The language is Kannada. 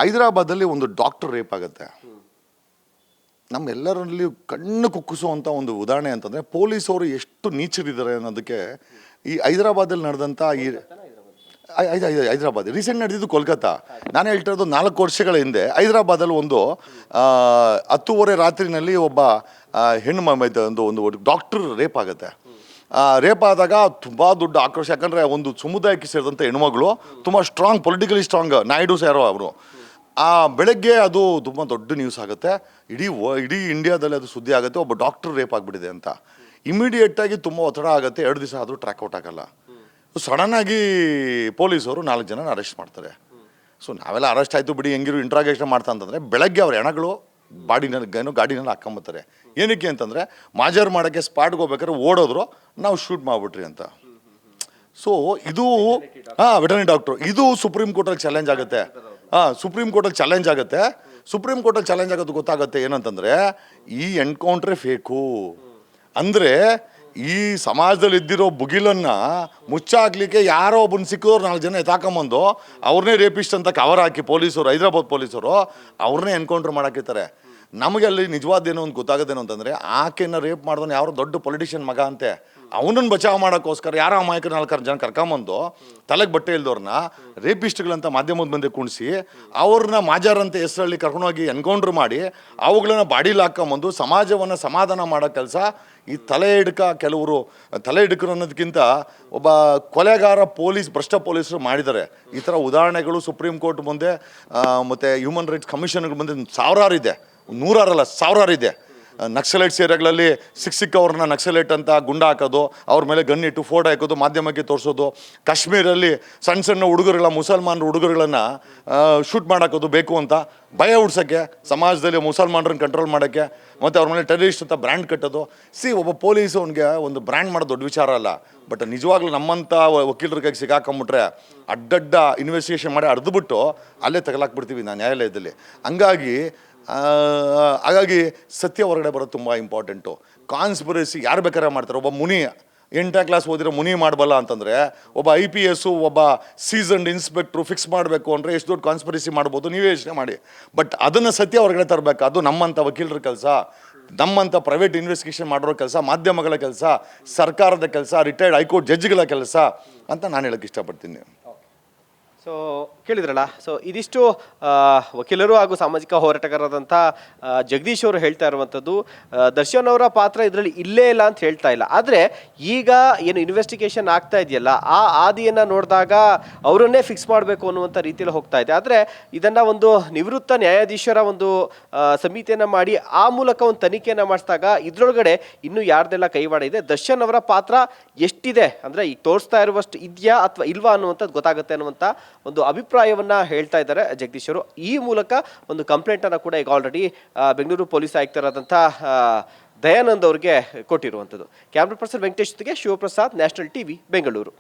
ಹೈದರಾಬಾದಲ್ಲಿ ಒಂದು ಡಾಕ್ಟರ್ ರೇಪ್ ಆಗುತ್ತೆ. ನಮ್ಮೆಲ್ಲರಲ್ಲಿ ಕಣ್ಣು ಕುಕ್ಕಿಸುವಂಥ ಒಂದು ಉದಾಹರಣೆ ಅಂತಂದರೆ ಪೊಲೀಸವರು ಎಷ್ಟು ನೀಚರಿದ್ದಾರೆ ಅನ್ನೋದಕ್ಕೆ ಈ ಹೈದರಾಬಾದಲ್ಲಿ ನಡೆದಂಥ ಈ ಹೈದರಾಬಾದ್ ರೀಸೆಂಟ್ ನಡೆದಿದ್ದು ಕೋಲ್ಕತ್ತಾ. ನಾನು ಹೇಳ್ತಿರೋದು 4 ವರ್ಷಗಳ ಹಿಂದೆ ಹೈದರಾಬಾದಲ್ಲಿ ಒಂದು 10:30 ರಾತ್ರಿನಲ್ಲಿ ಒಬ್ಬ ಒಂದು ಡಾಕ್ಟರ್ ರೇಪ್ ಆಗುತ್ತೆ. ರೇಪ್ ಆದಾಗ ತುಂಬ ದೊಡ್ಡ ಆಕ್ರೋಶ, ಯಾಕಂದರೆ ಒಂದು ಸಮುದಾಯಕ್ಕೆ ಸೇರಿದಂಥ ಹೆಣ್ಮಗಳು ತುಂಬ ಸ್ಟ್ರಾಂಗ್, ಪೊಲಿಟಿಕಲಿ ಸ್ಟ್ರಾಂಗ್, ನಾಯ್ಡು ಯಾರೋ ಅವರು. ಬೆಳಗ್ಗೆ ಅದು ತುಂಬ ದೊಡ್ಡ ನ್ಯೂಸ್ ಆಗುತ್ತೆ, ಇಡೀ ಇಂಡಿಯಾದಲ್ಲಿ ಅದು ಸುದ್ದಿ ಆಗುತ್ತೆ, ಒಬ್ಬ ಡಾಕ್ಟರ್ ರೇಪ್ ಆಗಿಬಿಟ್ಟಿದೆ ಅಂತ. ಇಮಿಡಿಯೇಟಾಗಿ ತುಂಬ ಒತ್ತಡ ಆಗುತ್ತೆ, 2 ದಿವಸ ಆದರೂ ಟ್ರ್ಯಾಕ್ಔಟ್ ಆಗಲ್ಲ. ಸಡನ್ನಾಗಿ ಪೊಲೀಸವರು 4 ಜನನ ಅರೆಸ್ಟ್ ಮಾಡ್ತಾರೆ. ಸೊ ನಾವೆಲ್ಲ ಅರೆಸ್ಟ್ ಆಯಿತು ಬಿಡಿ, ಹೆಂಗಿರು ಇಂಟ್ರಾಗೇಷನ್ ಮಾಡ್ತಾ ಅಂತಂದರೆ ಬೆಳಗ್ಗೆ ಅವ್ರ ಹೆಣಗಳು ಗಾಡಿನಲ್ಲಿ ಹಾಕ್ಕೊಂಬತ್ತಾರೆ. ಏನಕ್ಕೆ ಅಂತಂದರೆ ಮಾಜರ್ ಮಾಡೋಕ್ಕೆ ಸ್ಪಾಟ್ಗೆ ಹೋಗ್ಬೇಕಾದ್ರೆ ಓಡೋದ್ರು, ನಾವು ಶೂಟ್ ಮಾಡಿಬಿಟ್ರಿ ಅಂತ. ಸೊ ಇದು ವೆಟರ್ನರಿ ಡಾಕ್ಟ್ರು, ಇದು ಸುಪ್ರೀಂ ಕೋರ್ಟಲ್ಲಿ ಚಾಲೆಂಜ್ ಆಗುತ್ತೆ. ಸುಪ್ರೀಂ ಕೋರ್ಟಲ್ಲಿ ಚಾಲೆಂಜ್ ಆಗುತ್ತೆ. ಸುಪ್ರೀಂ ಕೋರ್ಟಲ್ಲಿ ಚಾಲೆಂಜ್ ಆಗೋದು ಗೊತ್ತಾಗುತ್ತೆ ಏನಂತಂದರೆ ಈ ಎನ್ಕೌಂಟ್ರೇ ಫೇಕು. ಅಂದರೆ ಈ ಸಮಾಜದಲ್ಲಿ ಇದ್ದಿರೋ ಬುಗಿಲನ್ನು ಮುಚ್ಚಾಕ್ಲಿಕ್ಕೆ ಯಾರೋ ಒಬ್ಬನ ಸಿಕ್ಕಿದವ್ರು 4 ಜನ ಎತ್ತಾಕೊಂಬಂದು ಅವ್ರನ್ನೇ ರೇಪಿಸ್ಟ್ ಅಂತ ಕವರ್ ಹಾಕಿ ಪೊಲೀಸರು, ಹೈದರಾಬಾದ್ ಪೊಲೀಸರು ಅವ್ರನ್ನೇ ಎನ್ಕೌಂಟ್ರ್ ಮಾಡೋಕ್ಕಿರ್ತಾರೆ. ನಮಗೆ ಅಲ್ಲಿ ನಿಜವಾದೇನೋ ಒಂದು ಗೊತ್ತಾಗೋದೇನು ಅಂತಂದರೆ ಆಕೆಯನ್ನು ರೇಪ್ ಮಾಡಿದವನು ಯಾರೋ ದೊಡ್ಡ ಪೊಲಿಟಿಷಿಯನ್ ಮಗ ಅಂತೆ. ಅವನನ್ನು ಬಚಾವ್ ಮಾಡೋಕ್ಕೋಸ್ಕರ ಯಾರೋ ಅಮಾಯಕರು 4 ಜನ ಕರ್ಕೊಂಬಂದು ತಲೆಗೆ ಬಟ್ಟೆ ಇಲ್ದವ್ರನ್ನ ರೇಪಿಸ್ಟ್ಗಳಂತ ಮಾಧ್ಯಮದ ಮುಂದೆ ಕುಣಿಸಿ ಅವ್ರನ್ನ ಮಾಜಾರಂತ ಹೆಸರಲ್ಲಿ ಕರ್ಕೊಂಡೋಗಿ ಎನ್ಕೌಂಟ್ರ್ ಮಾಡಿ ಅವುಗಳನ್ನ ಬಾಡಿಲಿ ಹಾಕೊಂಬಂದು ಸಮಾಜವನ್ನು ಸಮಾಧಾನ ಮಾಡೋ ಕೆಲಸ ಈ ಕೆಲವರು ತಲೆ ಹಿಡ್ಕರು ಅನ್ನೋದಕ್ಕಿಂತ ಒಬ್ಬ ಕೊಲೆಗಾರ ಭ್ರಷ್ಟ ಪೊಲೀಸರು ಮಾಡಿದ್ದಾರೆ. ಈ ಥರ ಉದಾಹರಣೆಗಳು ಸುಪ್ರೀಂ ಕೋರ್ಟ್ ಮುಂದೆ ಮತ್ತು ಹ್ಯೂಮನ್ ರೈಟ್ಸ್ ಕಮಿಷನ್ಗಳ ಮುಂದೆ ಸಾವಿರಾರು ಇದೆ, 100 ಸಾವಿರಾರು ಇದೆ. ನಕ್ಸಲೈಟ್ಸ್ ಏರಿಯಾಗಳಲ್ಲಿ ಸಿಕ್ಕವ್ರನ್ನ ನಕ್ಸಲೈಟ್ ಅಂತ ಗುಂಡ ಹಾಕೋದು, ಅವ್ರ ಮೇಲೆ ಗನ್ನಿಟ್ಟು ಫೋಟೋ ಹಾಕೋದು, ಮಾಧ್ಯಮಕ್ಕೆ ತೋರಿಸೋದು. ಕಾಶ್ಮೀರಲ್ಲಿ ಸಣ್ಣ ಮುಸಲ್ಮಾನರ ಹುಡುಗರುಗಳನ್ನು ಶೂಟ್ ಮಾಡಾಕೋದು ಬೇಕು ಅಂತ ಭಯ ಹುಡ್ಸೋಕ್ಕೆ, ಸಮಾಜದಲ್ಲಿ ಮುಸಲ್ಮಾನರನ್ನ ಕಂಟ್ರೋಲ್ ಮಾಡೋಕ್ಕೆ, ಮತ್ತು ಅವ್ರ ಮೇಲೆ ಟೆರರಿಸ್ಟ್ ಅಂತ ಬ್ರ್ಯಾಂಡ್ ಕಟ್ಟೋದು. ಒಬ್ಬ ಪೊಲೀಸ್ ಅವನಿಗೆ ಒಂದು ಬ್ರ್ಯಾಂಡ್ ಮಾಡೋದು ದೊಡ್ಡ ವಿಚಾರ ಅಲ್ಲ. ಬಟ್ ನಿಜವಾಗ್ಲೂ ನಮ್ಮಂಥ ವಕೀಲರ ಕೈಗೆ ಸಿಗಾಕೊಂಬಿಟ್ರೆ ಅಡ್ಡಡ್ಡ ಇನ್ವೆಸ್ಟಿಗೇಷನ್ ಮಾಡಿ ಅರ್ದುಬಿಟ್ಟು ಅಲ್ಲೇ ತಗಲಾಕ್ಬಿಡ್ತೀವಿ ನಾವು ನ್ಯಾಯಾಲಯದಲ್ಲಿ. ಹಾಗಾಗಿ ಸತ್ಯ ಹೊರಗಡೆ ಬರೋದು ತುಂಬ ಇಂಪಾರ್ಟೆಂಟು. ಕಾನ್ಸ್ಪಿರಸಿ ಯಾರು ಬೇಕಾದ್ರೆ ಮಾಡ್ತಾರೆ. ಒಬ್ಬ ಮುನಿ 8ನೇ ಕ್ಲಾಸ್ ಓದಿರೋ ಮುನಿ ಮಾಡಬಲ್ಲ ಅಂತಂದರೆ ಒಬ್ಬ IPS ಒಬ್ಬ ಸೀಸನ್ಡ್ ಇನ್ಸ್ಪೆಕ್ಟ್ರು ಫಿಕ್ಸ್ ಮಾಡಬೇಕು ಅಂದರೆ ಎಷ್ಟು ದೊಡ್ಡ ಕಾನ್ಸ್ಪಿರಸಿ ಮಾಡ್ಬೋದು, ನೀವೇ ಯೋಚನೆ ಮಾಡಿ. ಬಟ್ ಅದನ್ನು ಸತ್ಯ ಹೊರಗಡೆ ತರಬೇಕು, ಅದು ನಮ್ಮಂಥ ವಕೀಲರ ಕೆಲಸ, ನಮ್ಮಂಥ ಪ್ರೈವೇಟ್ ಇನ್ವೆಸ್ಟಿಗೇಷನ್ ಮಾಡಿರೋ ಕೆಲಸ, ಮಾಧ್ಯಮಗಳ ಕೆಲಸ, ಸರ್ಕಾರದ ಕೆಲಸ, ರಿಟೈರ್ಡ್ ಹೈಕೋರ್ಟ್ ಜಡ್ಜ್ಗಳ ಕೆಲಸ ಅಂತ ನಾನು ಹೇಳೋಕ್ಕೆ ಇಷ್ಟಪಡ್ತೀನಿ. ಸೊ ಕೇಳಿದ್ರಲ್ಲ, ಸೊ ಇದಿಷ್ಟು ವಕೀಲರು ಹಾಗೂ ಸಾಮಾಜಿಕ ಹೋರಾಟಗಾರರಾದಂಥ ಜಗದೀಶ್ ಅವರು ಹೇಳ್ತಾ ಇರುವಂಥದ್ದು. ದರ್ಶನ್ ಅವರ ಪಾತ್ರ ಇದರಲ್ಲಿ ಇಲ್ಲೇ ಇಲ್ಲ ಅಂತ ಹೇಳ್ತಾ ಇಲ್ಲ. ಆದರೆ ಈಗ ಏನು ಇನ್ವೆಸ್ಟಿಗೇಷನ್ ಆಗ್ತಾ ಇದೆಯಲ್ಲ, ಆ ಆದಿಯನ್ನು ನೋಡಿದಾಗ ಅವರನ್ನೇ ಫಿಕ್ಸ್ ಮಾಡಬೇಕು ಅನ್ನುವಂಥ ರೀತಿಯಲ್ಲಿ ಹೋಗ್ತಾ ಇದೆ. ಆದರೆ ಇದನ್ನು ಒಂದು ನಿವೃತ್ತ ನ್ಯಾಯಾಧೀಶರ ಒಂದು ಸಮಿತಿಯನ್ನು ಮಾಡಿ ಆ ಮೂಲಕ ಒಂದು ತನಿಖೆಯನ್ನು ಮಾಡಿಸಿದಾಗ ಇದರೊಳಗಡೆ ಇನ್ನೂ ಯಾರ್ದೆಲ್ಲ ಕೈವಾಡ ಇದೆ, ದರ್ಶನ್ ಅವರ ಪಾತ್ರ ಎಷ್ಟಿದೆ ಅಂದರೆ ಈಗ ತೋರಿಸ್ತಾ ಇರುವಷ್ಟು ಇದೆಯಾ ಅಥವಾ ಇಲ್ವಾ ಅನ್ನುವಂಥದ್ದು ಗೊತ್ತಾಗುತ್ತೆ ಅನ್ನುವಂಥ ಒಂದು ಅಭಿಪ್ರಾಯವನ್ನ ಹೇಳ್ತಾ ಇದ್ದಾರೆ ಜಗದೀಶ್ ಅವರು. ಈ ಮೂಲಕ ಒಂದು ಕಂಪ್ಲೇಂಟ್ ಅನ್ನು ಕೂಡ ಈಗ ಆಲ್ರೆಡಿ ಬೆಂಗಳೂರು ಪೊಲೀಸ್ ಆಯುಕ್ತರಾದಂಥ ದಯಾನಂದ್ ಅವರಿಗೆ ಕೊಟ್ಟಿರುವಂಥದ್ದು. ಕ್ಯಾಮ್ರಾ ಪರ್ಸನ್ ವೆಂಕಟೇಶ್ ಜೊತೆಗೆ ಶಿವಪ್ರಸಾದ್, ನ್ಯಾಷನಲ್ ಟಿವಿ, ಬೆಂಗಳೂರು.